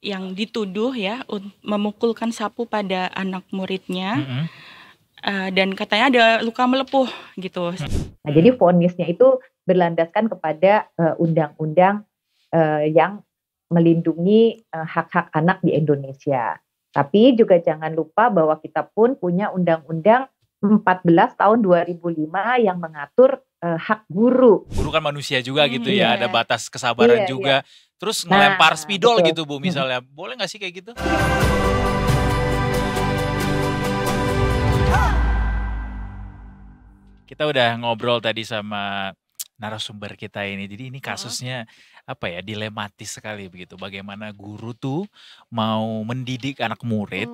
yang dituduh ya memukulkan sapu pada anak muridnya, Mm-mm. dan katanya ada luka melepuh gitu. Nah, jadi vonisnya itu berlandaskan kepada undang-undang yang melindungi hak-hak anak di Indonesia. Tapi juga jangan lupa bahwa kita pun punya Undang-Undang 14 tahun 2005 yang mengatur hak guru. Guru kan manusia juga gitu Iya. ya, ada batas kesabaran Iya, juga. Terus ngelempar spidol betul. gitu Bu misalnya, boleh gak sih kayak gitu? Kita udah ngobrol tadi sama narasumber kita ini. Jadi ini kasusnya apa ya, dilematis sekali begitu. Bagaimana guru tuh mau mendidik anak murid,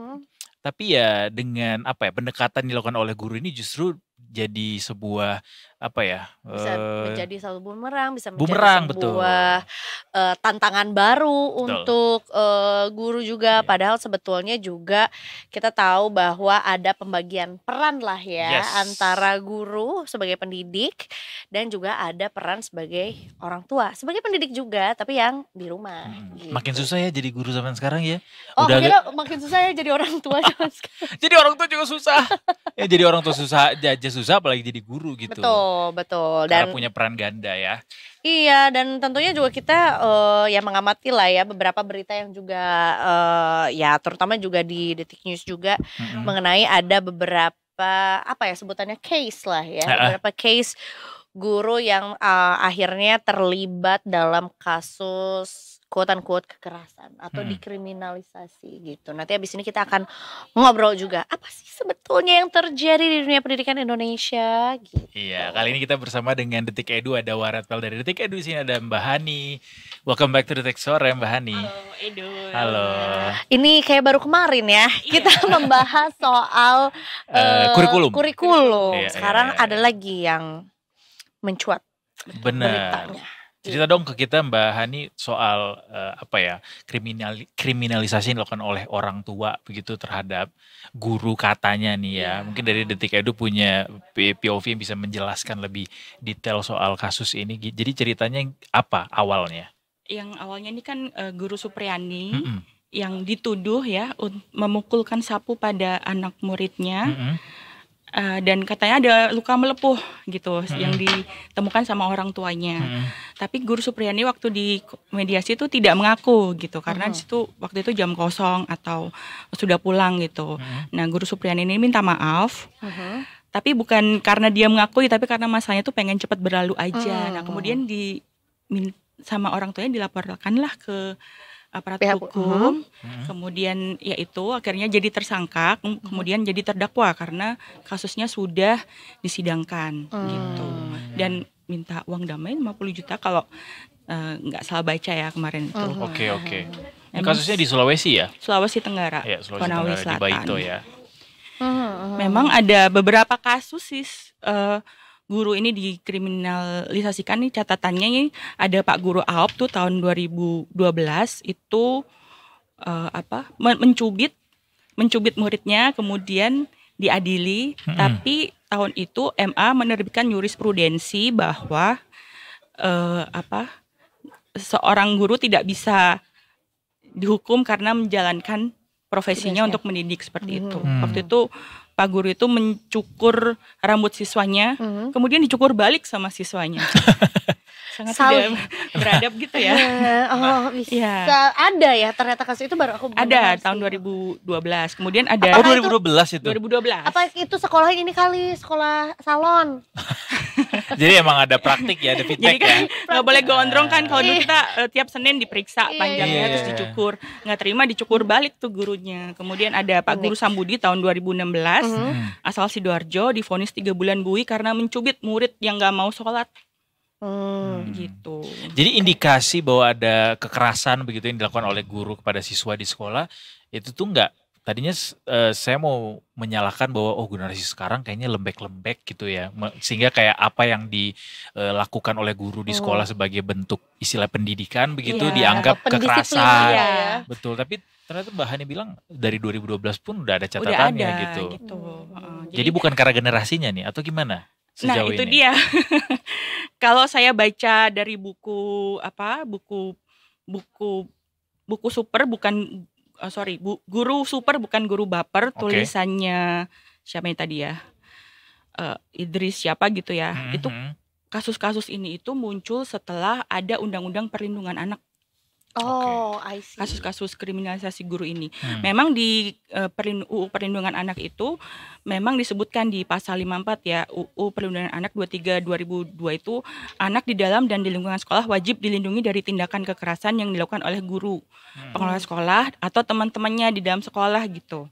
tapi ya dengan apa ya, pendekatan dilakukan oleh guru ini justru jadi sebuah apa ya, Bisa menjadi satu bumerang, bisa menjadi bumerang, betul. sebuah tantangan baru Betul. untuk guru juga. Iya. Padahal sebetulnya juga kita tahu bahwa ada pembagian peran lah ya, Yes. antara guru sebagai pendidik dan juga ada peran sebagai orang tua, sebagai pendidik juga, tapi yang di rumah. Gitu. Makin susah ya jadi guru zaman sekarang ya. Oh, Udah kira makin susah ya jadi orang tua zaman sekarang. jadi orang tua juga susah. Ya jadi orang tua susah, aja susah apalagi jadi guru gitu. Betul. Karena Dan punya peran ganda ya. iya, dan tentunya juga kita ya mengamati lah ya beberapa berita yang juga ya terutama juga di Detik News juga mengenai ada beberapa apa ya sebutannya case lah ya, beberapa case guru yang akhirnya terlibat dalam kasus quote unquote kekerasan atau dikriminalisasi gitu. Nanti abis ini kita akan ngobrol juga apa sih sebetulnya yang terjadi di dunia pendidikan Indonesia gitu. Iya, kali ini kita bersama dengan Detik Edu, ada Waratpel dari Detik Edu, di sini ada Mbak Hani. Welcome back to Detik Sore Mbak Hani. Halo Edu. Halo. Ini kayak baru kemarin ya kita membahas soal kurikulum. Iya, Sekarang iya. ada lagi yang mencuat Benar. beritanya. Cerita dong ke kita Mbak Hani soal apa ya, kriminalisasi yang dilakukan oleh orang tua begitu terhadap guru katanya nih ya. Mungkin dari Detik Edu punya POV yang bisa menjelaskan lebih detail soal kasus ini. Jadi ceritanya apa awalnya? Yang awalnya ini kan Guru Supriyani yang dituduh ya memukulkan sapu pada anak muridnya. Dan katanya ada luka melepuh gitu yang ditemukan sama orang tuanya. Tapi Guru Supriyani waktu di mediasi itu tidak mengaku gitu karena di situ waktu itu jam kosong atau sudah pulang gitu. Nah, Guru Supriyani ini minta maaf. Tapi bukan karena dia mengakui, tapi karena masalahnya tuh pengen cepat berlalu aja. Nah, kemudian sama orang tuanya dilaporkanlah ke aparat Pihak hukum, kemudian yaitu akhirnya jadi tersangka, kemudian jadi terdakwa karena kasusnya sudah disidangkan gitu. Dan minta uang damai 50 juta kalau nggak salah baca ya kemarin itu. Oke. Ini kasusnya di Sulawesi ya? Sulawesi Tenggara, Ya, Sulawesi Konawe Tenggara, di Selatan. Baito ya. Memang ada beberapa kasus sih guru ini dikriminalisasikan nih, catatannya ini ada Pak Guru Aop tuh tahun 2012 itu mencubit muridnya kemudian diadili, tapi tahun itu MA menerbitkan jurisprudensi bahwa seorang guru tidak bisa dihukum karena menjalankan profesinya untuk mendidik seperti itu. Waktu itu Pak Guru itu mencukur rambut siswanya, kemudian dicukur balik sama siswanya. Sangat tidak beradab gitu ya. Bisa Iya. ada ya ternyata kasus itu baru aku Ada mendengar tahun sih. 2012. Kemudian ada Oh 2012 itu? 2012. Apa itu sekolah ini kali sekolah salon? Jadi emang ada praktik ya, ada Jadi feedback kan ya? nggak boleh gondrong kan, kalau dulu kita tiap Senin diperiksa panjangnya Iya. terus dicukur, nggak terima dicukur balik tuh gurunya. Kemudian ada Pak Guru Sambudi tahun 2016 asal Sidoarjo divonis 3 bulan bui karena mencubit murid yang nggak mau sholat gitu. Jadi indikasi bahwa ada kekerasan begitu yang dilakukan oleh guru kepada siswa di sekolah itu tuh enggak. Tadinya saya mau menyalahkan bahwa generasi sekarang kayaknya lembek-lembek gitu ya. Sehingga kayak apa yang dilakukan oleh guru di sekolah sebagai bentuk istilah pendidikan begitu dianggap kekerasan. Ya. Betul, tapi ternyata Mbak Hani bilang dari 2012 pun udah ada Udah catatannya ada gitu. Jadi bukan karena generasinya nih atau gimana? Nah Sejauh itu ini. dia. Kalau saya baca dari buku buku super bukan guru super bukan guru baper, Oke. tulisannya siapa yang tadi ya? Idris siapa gitu ya. Itu Mhm. kasus-kasus ini itu muncul setelah ada Undang-Undang Perlindungan Anak. Oh, I see. Kasus-kasus kriminalisasi guru ini. Hmm. Memang di UU Perlindungan Anak itu memang disebutkan di pasal 54 ya, UU Perlindungan Anak 23 2002 itu anak di dalam dan di lingkungan sekolah wajib dilindungi dari tindakan kekerasan yang dilakukan oleh guru, pengelola sekolah atau teman-temannya di dalam sekolah gitu.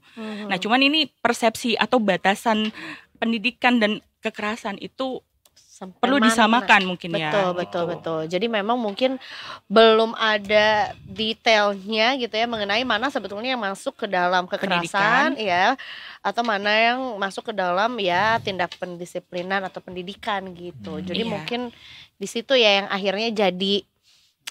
Nah, cuman ini persepsi atau batasan pendidikan dan kekerasan itu Sampai perlu mana? disamakan mungkin ya. Betul. Jadi memang mungkin belum ada detailnya gitu ya mengenai mana sebetulnya yang masuk ke dalam kekerasan ya, atau mana yang masuk ke dalam ya tindak pendisiplinan atau pendidikan gitu. Jadi Iya. mungkin di situ ya yang akhirnya jadi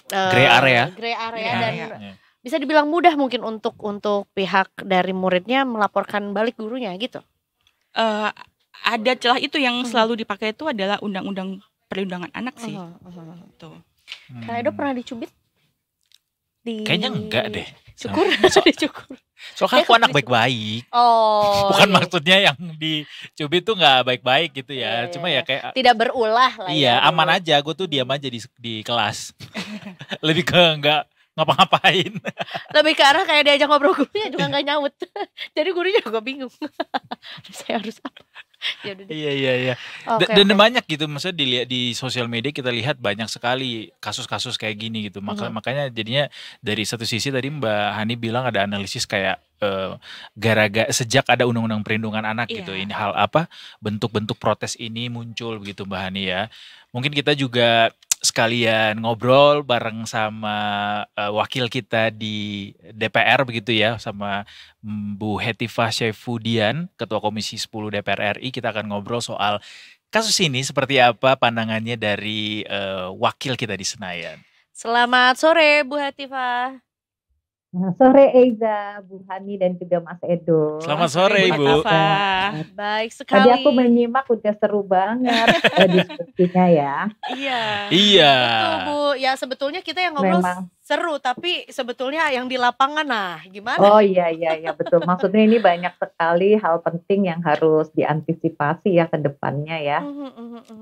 Gray area. dan Iya. bisa dibilang mudah mungkin untuk pihak dari muridnya melaporkan balik gurunya gitu. Ada celah itu yang selalu dipakai itu adalah Undang-Undang Perlindungan Anak sih. Tuh. Kak Edo pernah dicubit? Kayaknya enggak deh. Cukur, dicukur. Soalnya aku anak baik-baik. Oh, Bukan iya. maksudnya yang dicubit tuh nggak baik-baik gitu ya. Iya, Cuma iya. ya kayak Tidak berulah lah iya ya. aman aja. Gue tuh diam aja di kelas. Lebih ke nggak ngapa-ngapain. Lebih ke arah kayak diajak ngobrol gurunya juga nggak nyaut. Jadi gurunya juga bingung. Saya harus apa? Ya udah deh. Iya. Oke, Dan oke. banyak gitu, maksudnya dilihat di sosial media kita lihat banyak sekali kasus-kasus kayak gini gitu. Makanya jadinya dari satu sisi tadi Mbak Hani bilang ada analisis kayak gara-gara sejak ada Undang-Undang Perlindungan Anak gitu, Iya. ini hal apa bentuk-bentuk protes ini muncul begitu Mbak Hani ya. Mungkin kita juga sekalian ngobrol bareng sama wakil kita di DPR begitu ya, sama Bu Hetifah Syaifudian, Ketua Komisi 10 DPR RI. Kita akan ngobrol soal kasus ini seperti apa pandangannya dari wakil kita di Senayan. Selamat sore Bu Hetifah. Sore Eiza, Bu Hani dan juga Mas Edo. Selamat sore Bu Ibu. Hetifah. Baik Tadi sekali. aku menyimak udah seru banget diskusinya ya. Iya. Iya. Betul Bu. Ya sebetulnya kita yang ngobrol Memang. seru, tapi sebetulnya yang di lapangan nah gimana? Oh iya betul. Maksudnya ini banyak sekali hal penting yang harus diantisipasi ya ke depannya ya.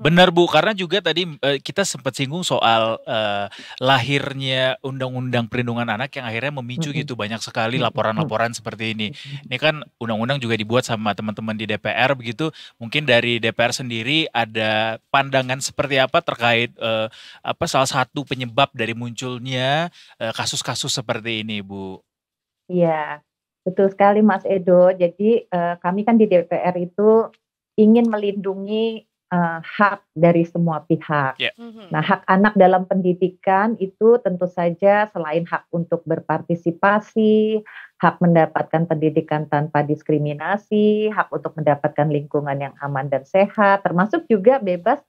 Benar Bu, karena juga tadi kita sempat singgung soal lahirnya Undang-Undang Perlindungan Anak yang akhirnya memicu gitu banyak sekali laporan-laporan seperti ini. Ini kan undang-undang juga dibuat sama teman-teman di DPR begitu. Mungkin dari DPR sendiri ada pandangan seperti apa terkait salah satu penyebab dari munculnya kasus-kasus seperti ini, Bu. Iya, betul sekali Mas Edo. Jadi kami kan di DPR itu ingin melindungi hak dari semua pihak. Ya. Nah, hak anak dalam pendidikan itu tentu saja selain hak untuk berpartisipasi, hak mendapatkan pendidikan tanpa diskriminasi, hak untuk mendapatkan lingkungan yang aman dan sehat, termasuk juga bebas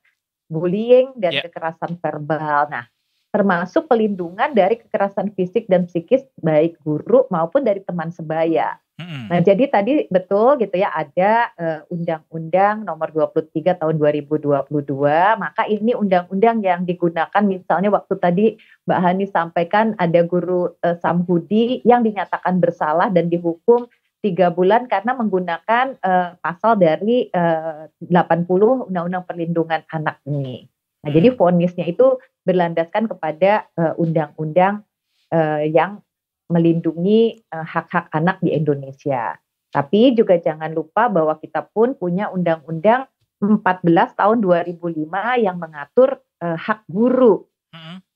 bullying dan kekerasan verbal. Nah, termasuk pelindungan dari kekerasan fisik dan psikis baik guru maupun dari teman sebaya. Nah, jadi tadi betul gitu ya, ada Undang-Undang Nomor 23 Tahun 2022, maka ini undang-undang yang digunakan misalnya waktu tadi Mbak Hani sampaikan ada guru Samhudi yang dinyatakan bersalah dan dihukum 3 bulan karena menggunakan pasal dari 80 Undang-Undang Perlindungan Anak ini. Nah, jadi vonisnya itu berlandaskan kepada undang-undang yang melindungi hak-hak anak di Indonesia. Tapi juga jangan lupa bahwa kita pun punya Undang-Undang 14 tahun 2005 yang mengatur hak guru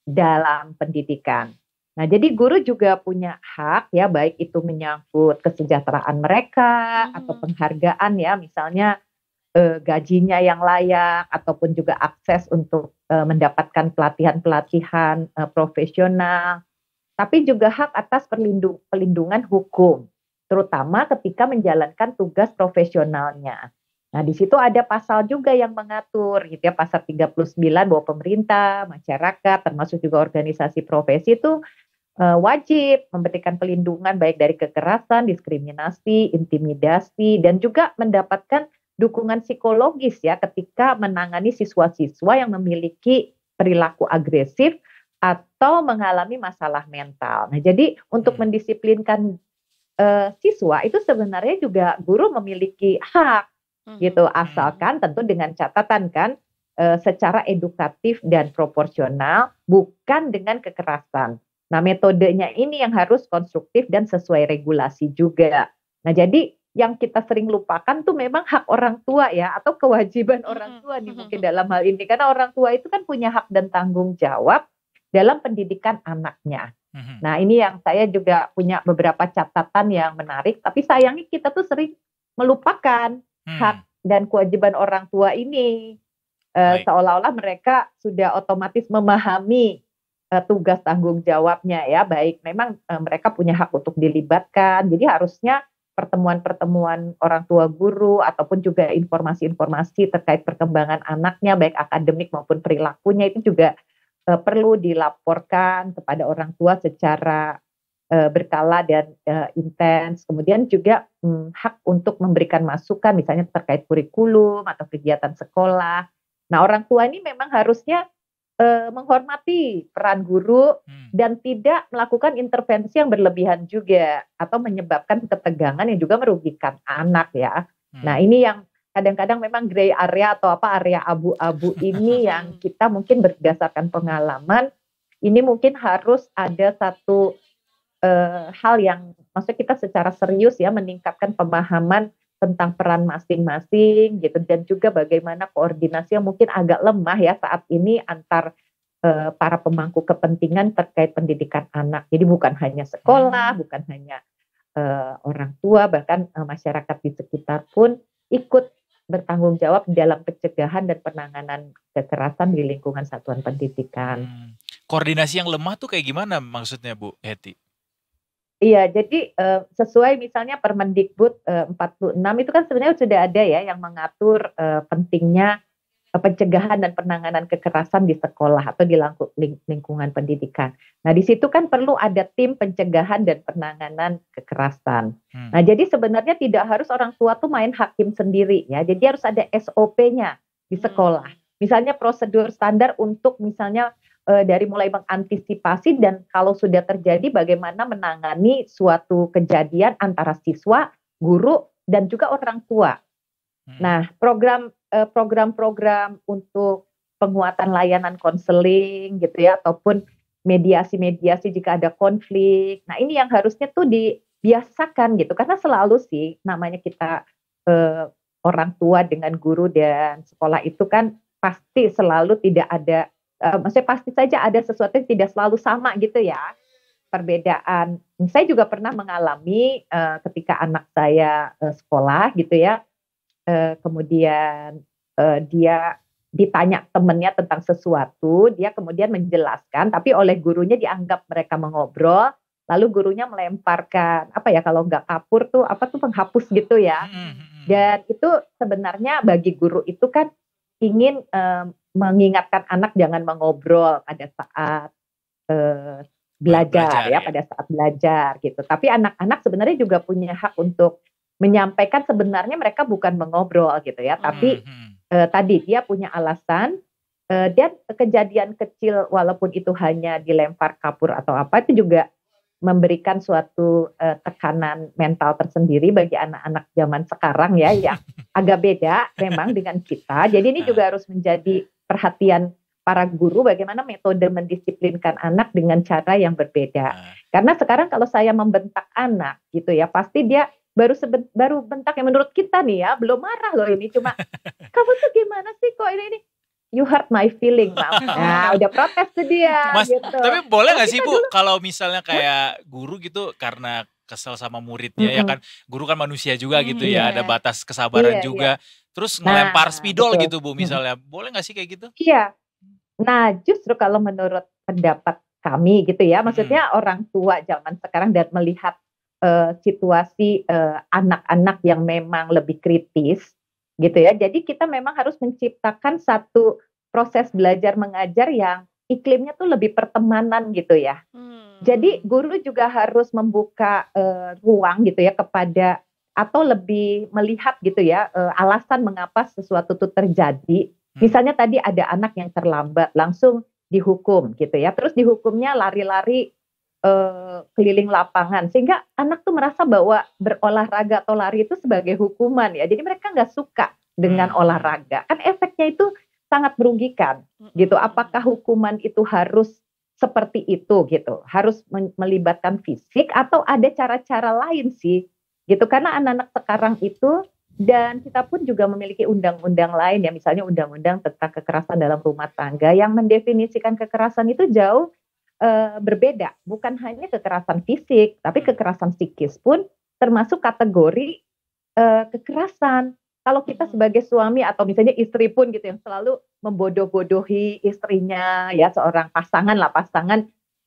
dalam pendidikan. Nah, jadi guru juga punya hak ya, baik itu menyangkut kesejahteraan mereka atau penghargaan ya, misalnya gajinya yang layak ataupun juga akses untuk mendapatkan pelatihan-pelatihan profesional. Tapi juga hak atas pelindungan hukum, terutama ketika menjalankan tugas profesionalnya. Nah, di situ ada pasal juga yang mengatur gitu ya, pasal 39 bahwa pemerintah, masyarakat, termasuk juga organisasi profesi itu wajib memberikan pelindungan baik dari kekerasan, diskriminasi, intimidasi, dan juga mendapatkan dukungan psikologis ya ketika menangani siswa-siswa yang memiliki perilaku agresif atau mengalami masalah mental. Nah, jadi untuk mendisiplinkan siswa itu sebenarnya juga guru memiliki hak gitu, asalkan tentu dengan catatan kan secara edukatif dan proporsional, bukan dengan kekerasan. Nah, metodenya ini yang harus konstruktif dan sesuai regulasi juga. Nah, jadi yang kita sering lupakan tuh memang hak orang tua ya, atau kewajiban orang tua nih mungkin dalam hal ini, karena orang tua itu kan punya hak dan tanggung jawab dalam pendidikan anaknya. Nah, ini yang saya juga punya beberapa catatan yang menarik, tapi sayangnya kita tuh sering melupakan hak dan kewajiban orang tua ini. Seolah-olah mereka sudah otomatis memahami tugas tanggung jawabnya ya, baik memang mereka punya hak untuk dilibatkan, jadi harusnya pertemuan-pertemuan orang tua guru ataupun juga informasi-informasi terkait perkembangan anaknya baik akademik maupun perilakunya itu juga perlu dilaporkan kepada orang tua secara berkala dan intens. Kemudian juga hak untuk memberikan masukan misalnya terkait kurikulum atau kegiatan sekolah. Nah, orang tua ini memang harusnya menghormati peran guru dan tidak melakukan intervensi yang berlebihan juga atau menyebabkan ketegangan yang juga merugikan anak ya. Nah, ini yang kadang-kadang memang gray area atau area abu-abu ini yang kita mungkin berdasarkan pengalaman ini mungkin harus ada satu hal yang maksudnya kita secara serius ya meningkatkan pemahaman tentang peran masing-masing gitu, dan juga bagaimana koordinasi yang mungkin agak lemah ya saat ini antar para pemangku kepentingan terkait pendidikan anak. Jadi bukan hanya sekolah, bukan hanya orang tua, bahkan masyarakat di sekitar pun ikut bertanggung jawab dalam pencegahan dan penanganan kekerasan di lingkungan satuan pendidikan. Koordinasi yang lemah tuh kayak gimana maksudnya Bu Heti? Iya, jadi sesuai misalnya Permendikbud 46 itu kan sebenarnya sudah ada ya yang mengatur pentingnya pencegahan dan penanganan kekerasan di sekolah atau di lingkungan pendidikan. Nah, di situ kan perlu ada tim pencegahan dan penanganan kekerasan. Nah, jadi sebenarnya tidak harus orang tua tuh main hakim sendiri ya. Jadi harus ada SOP-nya di sekolah. Misalnya prosedur standar untuk misalnya dari mulai mengantisipasi dan kalau sudah terjadi bagaimana menangani suatu kejadian antara siswa, guru, dan juga orang tua. Nah, program-program untuk penguatan layanan konseling gitu ya, ataupun mediasi-mediasi jika ada konflik. Nah, ini yang harusnya tuh dibiasakan gitu, karena selalu sih namanya kita orang tua dengan guru dan sekolah itu kan pasti selalu tidak ada, maksudnya pasti saja ada sesuatu yang tidak selalu sama gitu ya, perbedaan. Saya juga pernah mengalami ketika anak saya sekolah gitu ya, kemudian dia ditanya temennya tentang sesuatu, dia kemudian menjelaskan, tapi oleh gurunya dianggap mereka mengobrol, lalu gurunya melemparkan, apa ya kalau nggak kapur tuh, apa tuh penghapus gitu ya. Dan itu sebenarnya bagi guru itu kan ingin mengingatkan anak jangan mengobrol pada saat belajar ya, pada saat belajar gitu. Tapi anak-anak sebenarnya juga punya hak untuk menyampaikan sebenarnya mereka bukan mengobrol gitu ya, tapi tadi dia punya alasan dan kejadian kecil walaupun itu hanya dilempar kapur atau apa itu juga memberikan suatu tekanan mental tersendiri bagi anak-anak zaman sekarang ya yang agak beda memang dengan kita. Jadi ini juga harus menjadi perhatian para guru bagaimana metode mendisiplinkan anak dengan cara yang berbeda. Karena sekarang kalau saya membentak anak gitu ya, pasti dia baru bentak yang menurut kita nih ya, belum marah loh ini, cuma kamu tuh gimana sih kok ini you hurt my feeling, Mam. Nah, udah protes tuh dia. Mas, gitu. tapi boleh nggak sih Bu, kalau misalnya kayak guru gitu karena kesel sama muridnya ya kan, guru kan manusia juga gitu ya, ada batas kesabaran juga, terus ngelempar spidol gitu Bu misalnya, boleh nggak sih kayak gitu? Iya. Nah, justru kalau menurut pendapat kami gitu ya, maksudnya orang tua zaman sekarang dan melihat situasi anak-anak yang memang lebih kritis gitu ya. Jadi kita memang harus menciptakan satu proses belajar mengajar yang iklimnya tuh lebih pertemanan gitu ya. Jadi guru juga harus membuka ruang gitu ya kepada atau lebih melihat gitu ya alasan mengapa sesuatu itu terjadi. Misalnya tadi ada anak yang terlambat, langsung dihukum gitu ya. Terus dihukumnya lari-lari keliling lapangan sehingga anak tuh merasa bahwa berolahraga atau lari itu sebagai hukuman ya. Jadi mereka nggak suka dengan olahraga. Kan efeknya itu sangat merugikan gitu. Apakah hukuman itu harus seperti itu gitu? Harus melibatkan fisik atau ada cara-cara lain sih gitu? Karena anak-anak sekarang itu dan kita pun juga memiliki undang-undang lain ya, misalnya undang-undang tentang kekerasan dalam rumah tangga yang mendefinisikan kekerasan itu jauh berbeda, bukan hanya kekerasan fisik, tapi kekerasan psikis pun termasuk kategori kekerasan. Kalau kita sebagai suami atau misalnya istri pun gitu yang selalu membodoh-bodohi istrinya, ya seorang pasangan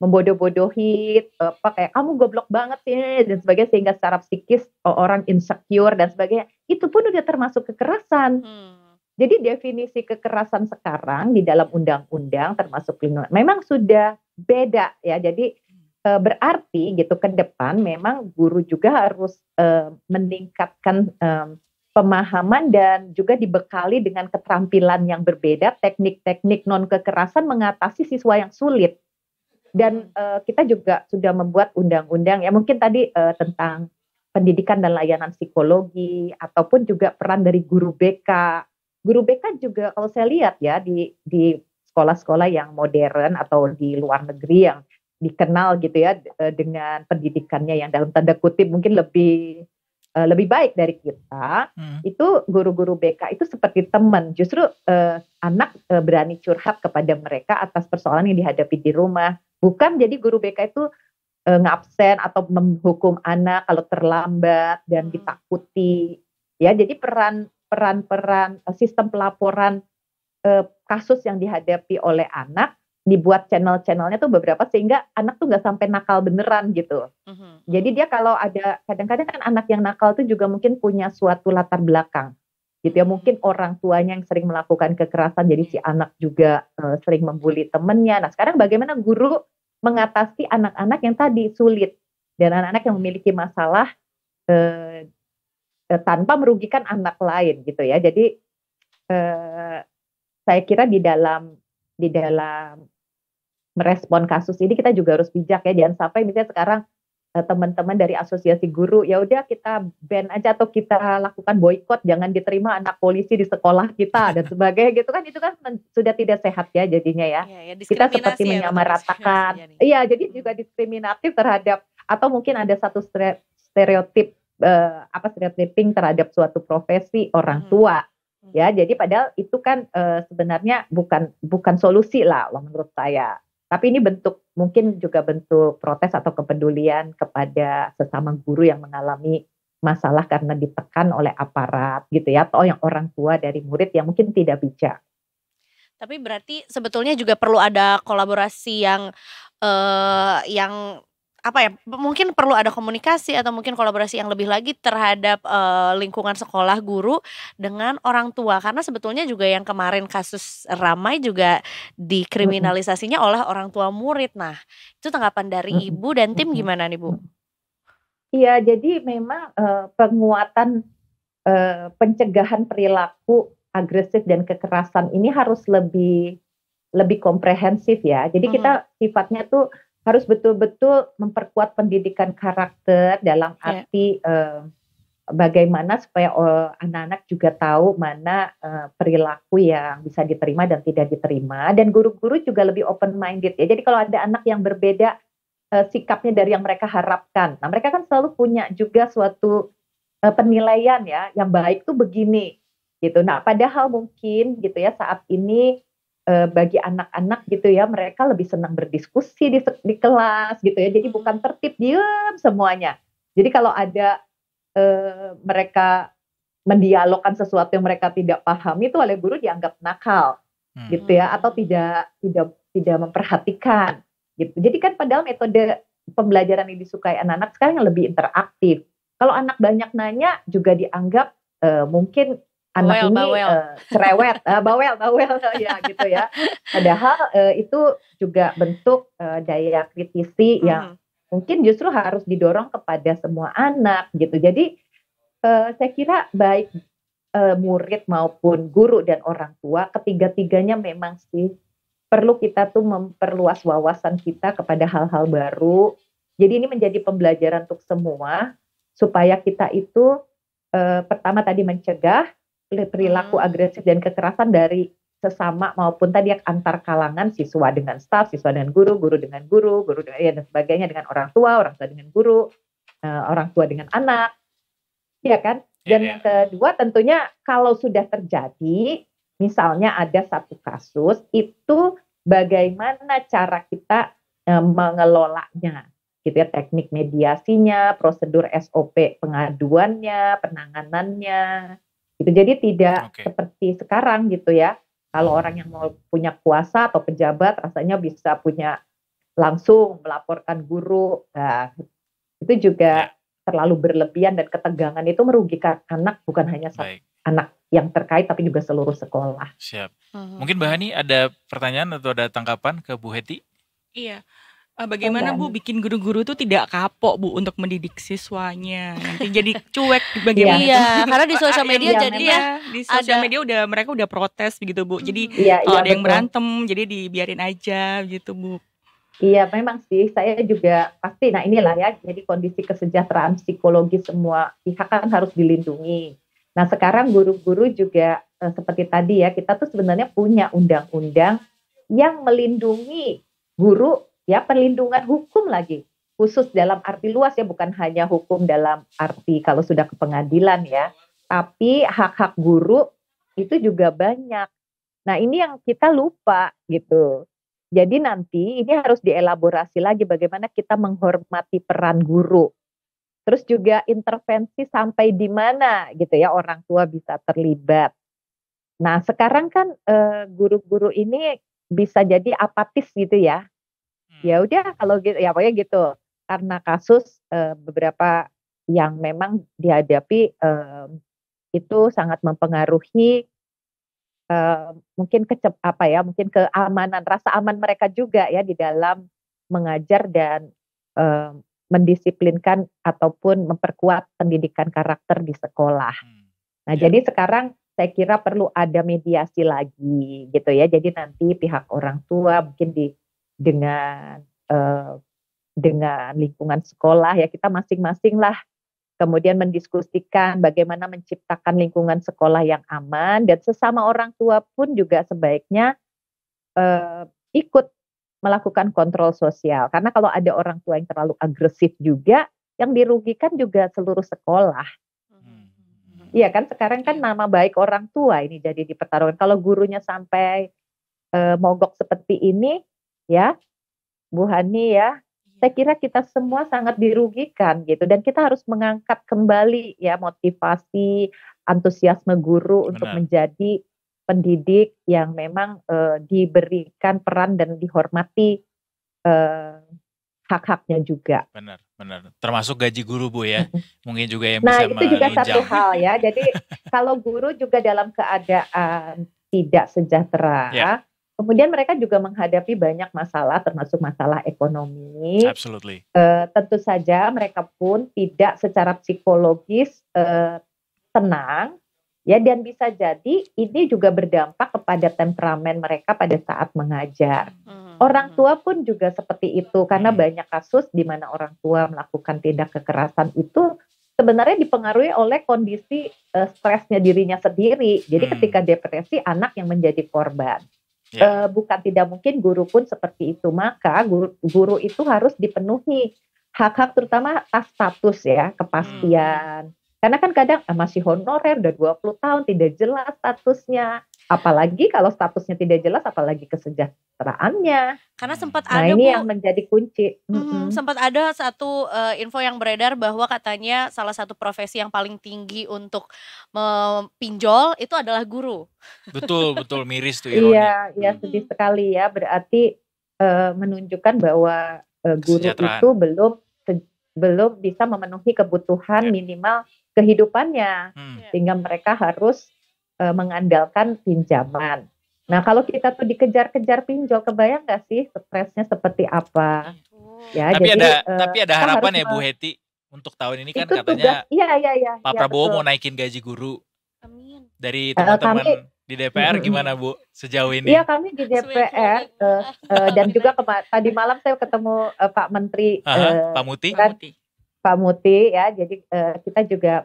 membodoh-bodohi, kayak kamu goblok banget ya dan sebagainya sehingga secara psikis orang insecure dan sebagainya, itu pun udah termasuk kekerasan. Jadi definisi kekerasan sekarang di dalam undang-undang termasuk lingkungan memang sudah beda ya. Jadi berarti gitu ke depan memang guru juga harus meningkatkan pemahaman dan juga dibekali dengan keterampilan yang berbeda, teknik-teknik non kekerasan mengatasi siswa yang sulit. Dan kita juga sudah membuat undang-undang ya mungkin tadi tentang pendidikan dan layanan psikologi ataupun juga peran dari guru BK. Guru BK juga kalau saya lihat ya di sekolah-sekolah yang modern atau di luar negeri yang dikenal gitu ya dengan pendidikannya yang dalam tanda kutip mungkin lebih baik dari kita, itu guru-guru BK itu seperti teman. Justru anak berani curhat kepada mereka atas persoalan yang dihadapi di rumah. Bukan jadi guru BK itu ngabsen atau menghukum anak kalau terlambat dan ditakuti. Ya, jadi peran sistem pelaporan kasus yang dihadapi oleh anak dibuat channel-channelnya tuh beberapa sehingga anak tuh nggak sampai nakal beneran gitu. Jadi dia kalau ada kadang-kadang kan anak yang nakal tuh juga mungkin punya suatu latar belakang gitu ya, mungkin orang tuanya yang sering melakukan kekerasan jadi si anak juga sering membuli temennya. Nah sekarang bagaimana guru mengatasi anak-anak yang tadi sulit dan anak-anak yang memiliki masalah tanpa merugikan anak lain gitu ya. Jadi saya kira di dalam merespon kasus ini kita juga harus bijak ya, jangan sampai misalnya sekarang teman-teman dari asosiasi guru ya udah kita ban aja atau kita lakukan boykot, jangan diterima anak polisi di sekolah kita dan sebagainya gitu kan, itu kan sudah tidak sehat ya jadinya ya. Kita seperti menyamaratakan. Iya, jadi juga diskriminatif terhadap atau mungkin ada satu stereotip stereotyping terhadap suatu profesi orang tua. Ya, jadi padahal itu kan sebenarnya bukan solusi lah menurut saya. Tapi ini mungkin juga bentuk protes atau kepedulian kepada sesama guru yang mengalami masalah karena ditekan oleh aparat gitu ya, atau yang orang tua dari murid yang mungkin tidak bijak. Tapi berarti sebetulnya juga perlu ada kolaborasi yang mungkin perlu ada komunikasi atau mungkin kolaborasi yang lebih lagi terhadap lingkungan sekolah, guru dengan orang tua, karena sebetulnya juga yang kemarin kasus ramai juga dikriminalisasinya oleh orang tua murid. Nah itu tanggapan dari Ibu dan tim gimana nih Bu? Iya, jadi memang penguatan pencegahan perilaku agresif dan kekerasan ini harus lebih komprehensif ya. Jadi kita sifatnya tuh harus betul-betul memperkuat pendidikan karakter dalam arti bagaimana supaya anak-anak juga tahu mana perilaku yang bisa diterima dan tidak diterima, dan guru-guru juga lebih open minded ya. Jadi kalau ada anak yang berbeda sikapnya dari yang mereka harapkan, nah mereka kan selalu punya juga suatu penilaian ya, yang baik tuh begini gitu. Nah padahal mungkin gitu ya saat ini bagi anak-anak gitu ya, mereka lebih senang berdiskusi di kelas gitu ya. Jadi bukan tertib diam semuanya. Jadi kalau ada mereka mendialogkan sesuatu yang mereka tidak pahami itu oleh guru dianggap nakal gitu ya, atau tidak memperhatikan gitu. Jadi kan padahal metode pembelajaran yang disukai anak-anak sekarang yang lebih interaktif. Kalau anak banyak nanya juga dianggap mungkin anak cerewet, bawel ya gitu ya. Padahal itu juga bentuk daya kritisi yang mungkin justru harus didorong kepada semua anak gitu. Jadi saya kira baik murid maupun guru dan orang tua, ketiga-tiganya memang sih perlu kita tuh memperluas wawasan kita kepada hal-hal baru. Jadi ini menjadi pembelajaran untuk semua supaya kita itu pertama tadi mencegah perilaku agresif dan kekerasan dari sesama maupun tadi antar kalangan, siswa dengan staf, siswa dengan guru, guru dengan guru, guru dengan dan sebagainya, dengan orang tua dengan guru, orang tua dengan anak, ya kan? Dan yang kedua tentunya kalau sudah terjadi, misalnya ada satu kasus, itu bagaimana cara kita mengelolanya, gitu ya, teknik mediasinya, prosedur SOP pengaduannya, penanganannya, gitu. Jadi tidak seperti sekarang gitu ya. Kalau orang yang mau punya kuasa atau pejabat rasanya bisa punya langsung melaporkan guru. Nah, itu juga terlalu berlebihan dan ketegangan itu merugikan anak, bukan hanya anak yang terkait tapi juga seluruh sekolah. Siap. Mungkin Mbak Hani ada pertanyaan atau ada tanggapan ke Bu Heti? Iya. Bagaimana Bu bikin guru-guru tuh tidak kapok Bu untuk mendidik siswanya, nanti jadi cuek bagaimana? Iya, karena di sosial media jadinya di sosial media mereka udah protes begitu Bu. Jadi kalau ada yang berantem jadi dibiarin aja gitu Bu. Iya memang sih, saya juga pasti, nah inilah ya, jadi kondisi kesejahteraan psikologi semua pihak kan harus dilindungi. Nah sekarang guru-guru juga seperti tadi ya, kita tuh sebenarnya punya undang-undang yang melindungi guru, ya perlindungan hukum lagi, khusus dalam arti luas ya, bukan hanya hukum dalam arti kalau sudah ke pengadilan ya, tapi hak-hak guru itu juga banyak. Nah ini yang kita lupa gitu. Jadi nanti ini harus dielaborasi lagi bagaimana kita menghormati peran guru. Terus juga intervensi sampai di mana gitu ya orang tua bisa terlibat. Nah sekarang kan guru-guru ini bisa jadi apatis gitu ya. Ya udah kalau gitu ya pokoknya gitu. Karena kasus beberapa yang memang dihadapi itu sangat mempengaruhi mungkin mungkin keamanan, rasa aman mereka juga ya di dalam mengajar dan mendisiplinkan ataupun memperkuat pendidikan karakter di sekolah. Nah, jadi sekarang saya kira perlu ada mediasi lagi gitu ya. Jadi nanti pihak orang tua mungkin dengan lingkungan sekolah ya, kita masing-masing lah kemudian mendiskusikan bagaimana menciptakan lingkungan sekolah yang aman, dan sesama orang tua pun juga sebaiknya ikut melakukan kontrol sosial. Karena kalau ada orang tua yang terlalu agresif juga, yang dirugikan juga seluruh sekolah. Iya kan, sekarang kan nama baik orang tua ini jadi dipertaruhkan. Kalau gurunya sampai mogok seperti ini, ya Bu Hani ya, saya kira kita semua sangat dirugikan gitu, dan kita harus mengangkat kembali ya motivasi, antusiasme guru untuk menjadi pendidik yang memang diberikan peran dan dihormati hak-haknya juga. Benar. Termasuk gaji guru Bu ya, mungkin juga yang nah, bisa itu juga satu hal ya. Jadi kalau guru juga dalam keadaan tidak sejahtera. Kemudian mereka juga menghadapi banyak masalah, termasuk masalah ekonomi. Absolutely. Tentu saja mereka pun tidak secara psikologis tenang, ya, dan bisa jadi ini juga berdampak kepada temperamen mereka pada saat mengajar. Orang tua pun juga seperti itu, karena banyak kasus di mana orang tua melakukan tindak kekerasan itu sebenarnya dipengaruhi oleh kondisi stresnya dirinya sendiri. Jadi ketika depresi, anak yang menjadi korban. Bukan tidak mungkin guru pun seperti itu, maka guru itu harus dipenuhi hak-hak, terutama status ya, kepastian. Karena kan kadang masih honorer udah 20 tahun tidak jelas statusnya, apalagi kalau statusnya tidak jelas, apalagi kesejahteraannya. Karena sempat ada ini Bu, yang menjadi kunci. Sempat ada satu info yang beredar bahwa katanya salah satu profesi yang paling tinggi untuk pinjol itu adalah guru. Betul miris tuh ironi. Iya sedih sekali ya, berarti menunjukkan bahwa guru itu belum bisa memenuhi kebutuhan minimal kehidupannya, sehingga mereka harus mengandalkan pinjaman. Nah kalau kita tuh dikejar-kejar pinjol, kebayang nggak sih stresnya seperti apa? Ya, tapi ada harapan ya Bu Heti untuk tahun ini kan katanya iya, Pak Prabowo betul. mau naikin gaji guru. Amin. Dari teman-teman Di DPR gimana Bu sejauh ini? Iya, kami di DPR dan juga tadi malam saya ketemu Pak Menteri Pak Muti. Pak Muti ya, jadi kita juga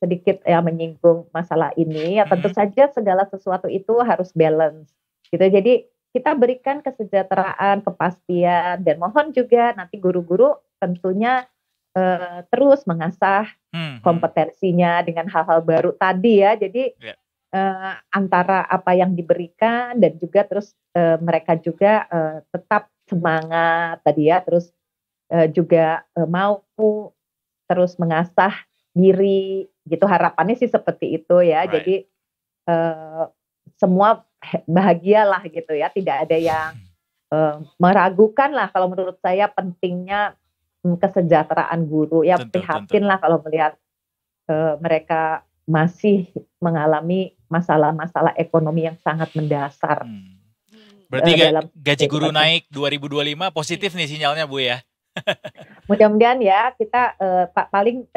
sedikit ya menyinggung masalah ini. Ya tentu saja segala sesuatu itu harus balance gitu. Jadi kita berikan kesejahteraan, kepastian, dan mohon juga nanti guru-guru tentunya terus mengasah kompetensinya dengan hal-hal baru tadi ya. Jadi antara apa yang diberikan dan juga terus mereka juga tetap semangat tadi ya, terus juga mau terus mengasah diri gitu, harapannya sih seperti itu ya. Right. Jadi semua bahagialah gitu ya, tidak ada yang meragukan lah kalau menurut saya pentingnya kesejahteraan guru ya. Prihatin lah kalau melihat mereka masih mengalami masalah-masalah ekonomi yang sangat mendasar. Berarti gaji guru naik 2025 positif nih sinyalnya Bu ya. Mudah-mudahan ya kita paling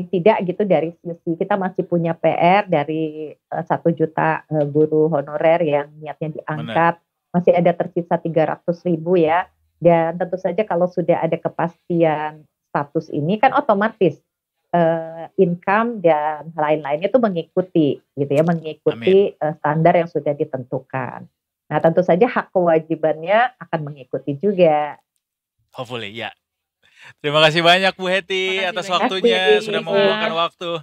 tidak gitu dari sisi kita masih punya PR dari 1 juta guru honorer yang niatnya diangkat. Benar. Masih ada tersisa 300.000 ya. Dan tentu saja kalau sudah ada kepastian status ini kan otomatis income dan lain-lainnya itu mengikuti gitu ya, mengikuti standar yang sudah ditentukan. Nah tentu saja hak kewajibannya akan mengikuti juga. Hopefully ya. Terima kasih banyak Bu Hetty atas waktunya, sudah meluangkan waktu.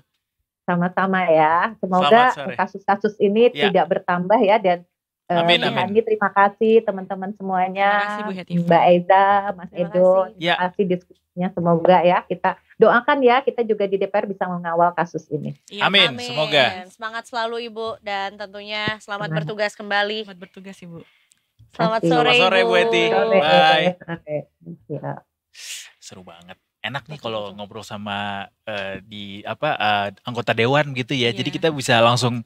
Sama-sama ya. Semoga kasus-kasus ini tidak bertambah ya, dan amin. Terima kasih teman-teman semuanya. Terima kasih Bu Hetty. Mbak Eza, Mas Edo. Terima kasih diskusinya. Semoga ya kita doakan ya, kita juga di DPR bisa mengawal kasus ini. Amin. Semoga. Semangat selalu Ibu, dan tentunya selamat bertugas kembali. Selamat bertugas Ibu. Selamat sore Bu Hetty. Bye. Seru banget. Enak nih kalau ngobrol sama anggota dewan gitu ya. Jadi kita bisa langsung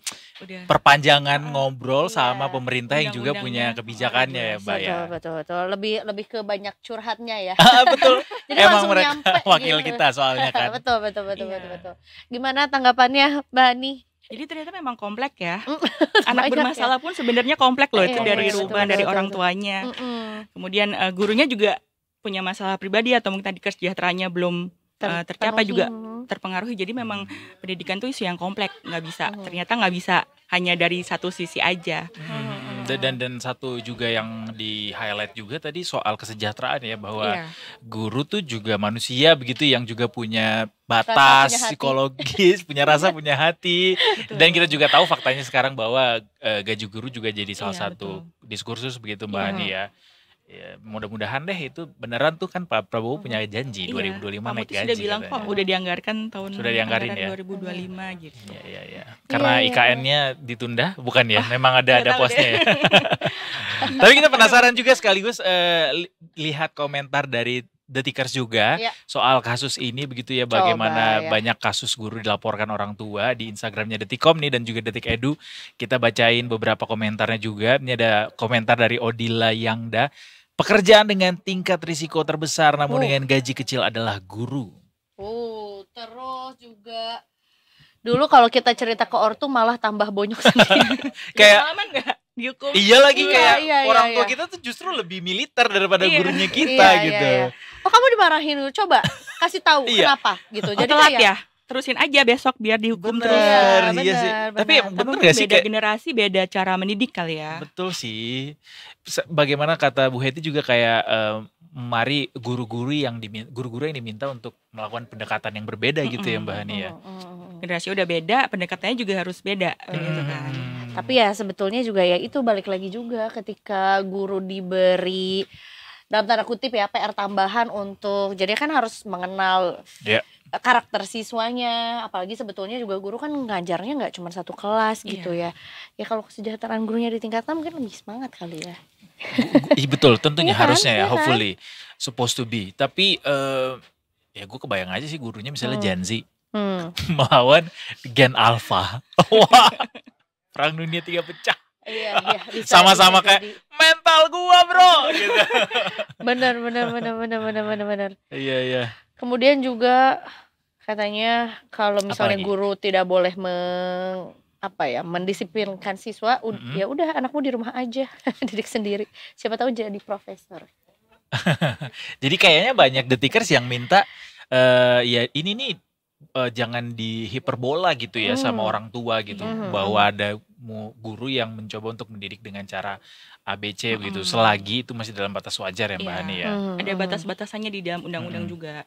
perpanjangan ngobrol sama pemerintah yang juga punya kebijakannya ya, Mbak ya. Betul. Lebih ke banyak curhatnya ya. Betul. Jadi emang mereka wakil gitu. Kita soalnya kan. Betul. Gimana tanggapannya Mbak Ani? Jadi ternyata memang komplek ya. Anak bermasalah pun sebenarnya komplek loh. Itu dari rumah, dari orang tuanya. Kemudian gurunya juga punya masalah pribadi atau mungkin tadi kesejahteraannya belum tercapai juga terpengaruhi. Jadi memang pendidikan tuh isu yang kompleks, ternyata nggak bisa hanya dari satu sisi aja. Dan satu juga yang di highlight juga tadi soal kesejahteraan ya, bahwa guru tuh juga manusia begitu, yang juga punya batas psikologis, punya rasa, punya hati. Dan kita juga tahu faktanya sekarang bahwa gaji guru juga jadi salah satu diskursus begitu Mbak Ani ya. Ya, mudah-mudahan deh itu beneran tuh, kan Pak Prabowo punya janji 2025 naik gaji. Sudah bilang kok udah dianggarkan tahun sudah dianggarin ya 2025 gitu. Iya. Karena IKN-nya ditunda, bukan ya? Memang ada posnya ya. Tapi kita penasaran juga sekaligus lihat komentar dari Detikers juga soal kasus ini begitu ya, bagaimana banyak kasus guru dilaporkan orang tua di Instagramnya Detikom nih dan juga Detik Edu. Kita bacain beberapa komentarnya juga. Ini ada komentar dari Odila Yangda. Pekerjaan dengan tingkat risiko terbesar namun dengan gaji kecil adalah guru. Terus juga dulu kalau kita cerita ke ortu malah tambah bonyok sendiri. Kayak pengalaman nggak dihukum? Iya lagi kayak orang tua kita tuh justru lebih militer daripada gurunya kita gitu. Iya. Oh kamu dimarahin, coba kasih tahu kenapa gitu. Jadi telat ya. Terusin aja besok biar dihukum terus. Iya sih. Tapi emang bener gak sih? Beda generasi, beda cara mendidik kali ya. Betul sih. Bagaimana kata Bu Hetty juga kayak mari guru-guru yang diminta untuk melakukan pendekatan yang berbeda gitu ya Mbak Hani ya. Generasi udah beda, pendekatannya juga harus beda gitu kan. Tapi ya sebetulnya juga ya itu balik lagi juga ketika guru diberi dalam tanda kutip ya PR tambahan untuk, jadi kan harus mengenal karakter siswanya, apalagi sebetulnya juga guru kan ngajarnya nggak cuma satu kelas gitu ya. Ya kalau kesejahteraan gurunya ditingkatkan mungkin lebih semangat kali ya. Betul, tentunya harusnya ya, hopefully supposed to be. Tapi ya gue kebayang aja sih gurunya misalnya Gen Z melawan Gen Alpha. Wah, perang dunia 3 pecah. Iya, sama-sama kayak mental gua bro gitu. Benar. Iya. Kemudian juga katanya kalau misalnya guru tidak boleh mendisiplinkan siswa. Ya udah anakmu di rumah aja, didik sendiri. Siapa tahu jadi profesor. Jadi kayaknya banyak detikers yang minta ya ini nih jangan dihiperbola gitu ya sama orang tua gitu, bahwa ada guru yang mencoba untuk mendidik dengan cara ABC begitu, selagi itu masih dalam batas wajar ya Mbak Hani ya. Ada batas-batasannya di dalam undang-undang juga.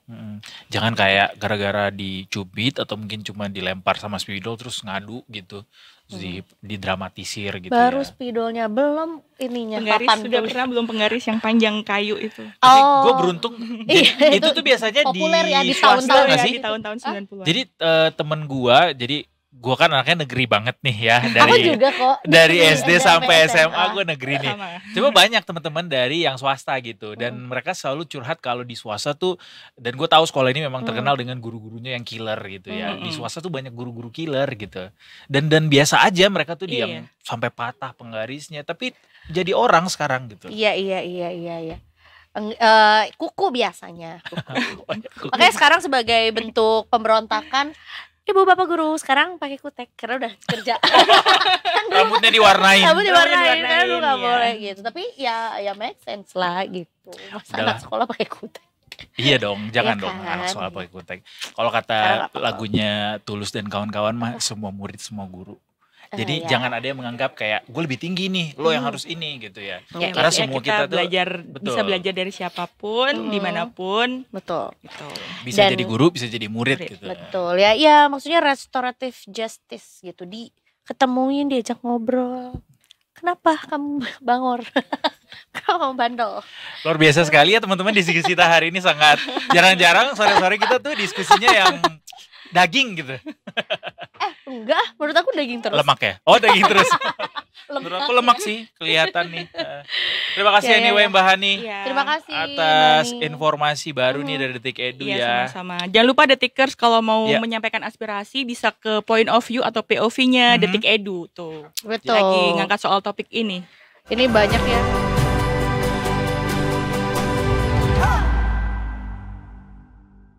Jangan kayak gara-gara dicubit atau mungkin cuma dilempar sama spidol terus ngadu gitu, terus didramatisir gitu. Baru ya. spidolnya belum ininya. Penggaris sudah pernah belum penggaris yang panjang kayu itu. Tapi gue beruntung itu tuh biasanya populer di ya di swasta tahun-tahun nggak Ya, sih? di tahun-tahun 90-an. Jadi temen gue kan anaknya negeri banget nih ya, Aku juga kok. dari SD SMP, sampai SMA gue negeri nih. Sama. Cuma banyak teman-teman dari yang swasta gitu, dan mereka selalu curhat kalau di swasta tuh, dan gue tahu sekolah ini memang terkenal dengan guru-gurunya yang killer gitu ya. Di swasta tuh banyak guru-guru killer gitu, dan biasa aja mereka tuh yang sampai patah penggarisnya, tapi jadi orang sekarang gitu. Iya. Kuku biasanya. Makanya sekarang sebagai bentuk pemberontakan, Ibu Bapak Guru sekarang pakai kutek karena udah kerja. Rambutnya diwarnain. Karena lu gak boleh gitu. Tapi ya make sense lah gitu. Masa anak sekolah pakai kutek. Iya dong, jangan Ya dong kan? anak sekolah pakai kutek. Kalau kata lagunya Tulus dan kawan-kawan mah, semua murid semua guru. Jadi jangan ada yang menganggap kayak gue lebih tinggi nih, lo yang harus ini gitu ya. Ya, Karena Ya, semua kita tuh bisa belajar dari siapapun, dimanapun. Betul. Gitu. bisa jadi guru, bisa jadi murid gitu. Betul ya maksudnya restorative justice gitu, ketemuin, diajak ngobrol. Kenapa kamu bangor? Kenapa kamu bandel? Luar biasa sekali ya teman-teman, diskusi kita hari ini sangat jarang-jarang sore-sore kita tuh diskusinya yang daging gitu. Enggak, menurut aku daging terus. Lemak ya? Oh daging terus. Menurut aku lemak sih, kelihatan nih. Terima kasih anyway Mbak Hani. Terima kasih atas Nani. informasi baru nih dari Detik Edu ya. Sama-sama. Jangan lupa Detikers kalau mau menyampaikan aspirasi bisa ke point of view atau POV-nya Detik Edu tuh. Betul. Lagi ngangkat soal topik ini. Ini banyak ya.